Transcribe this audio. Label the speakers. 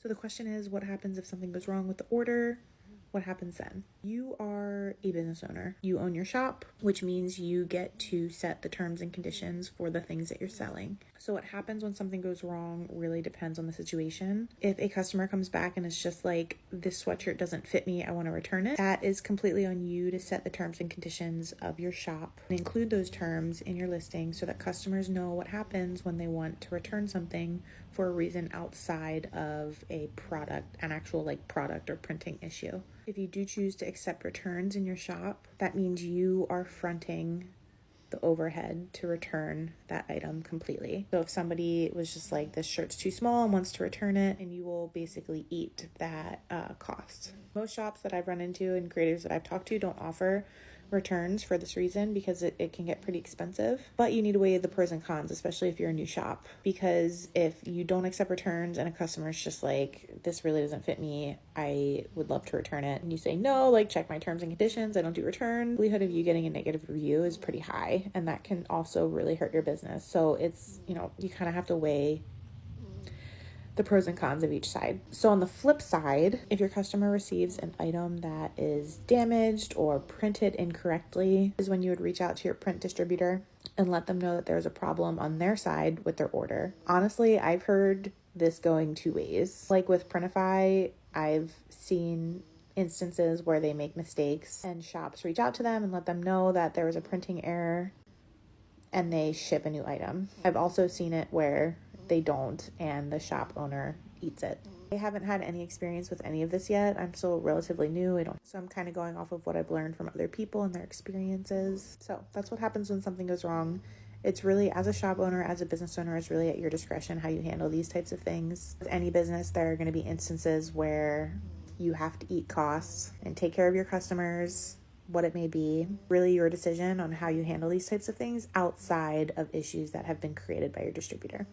Speaker 1: So the question is, what happens if something goes wrong with the order? What happens then? You are a business owner. You own your shop, which means you get to set the terms and conditions for the things that you're selling. So what happens when something goes wrong really depends on the situation. If a customer comes back and it's just like, this sweatshirt doesn't fit me, I want to return it, that is completely on you to set the terms and conditions of your shop and include those terms in your listing so that customers know what happens when they want to return something for a reason outside of a product, an actual product or printing issue. If you do choose to accept returns in your shop, that means you are fronting the overhead to return that item completely. So if somebody was just like, this shirt's too small and wants to return it, and you will basically eat that cost. Most shops that I've run into and creators that I've talked to don't offer returns for this reason, because it can get pretty expensive. But you need to weigh the pros and cons, especially if you're a new shop, because if you don't accept returns and a customer's just like, this really doesn't fit me, I would love to return it, and you say no, check my terms and conditions, I don't do return, the likelihood of you getting a negative review is pretty high, and that can also really hurt your business. So it's, you kind of have to weigh the pros and cons of each side. So on the flip side, if your customer receives an item that is damaged or printed incorrectly, is when you would reach out to your print distributor and let them know that there's a problem on their side with their order. Honestly, I've heard this going two ways. Like with Printify, I've seen instances where they make mistakes and shops reach out to them and let them know that there was a printing error and they ship a new item. I've also seen it where they don't and the shop owner eats it. I haven't had any experience with any of this yet. I'm still relatively new. So I'm kind of going off of what I've learned from other people and their experiences. So that's what happens when something goes wrong. It's really, as a shop owner, as a business owner, it's really at your discretion how you handle these types of things. With any business, there are going to be instances where you have to eat costs and take care of your customers, what it may be. Really your decision on how you handle these types of things outside of issues that have been created by your distributor.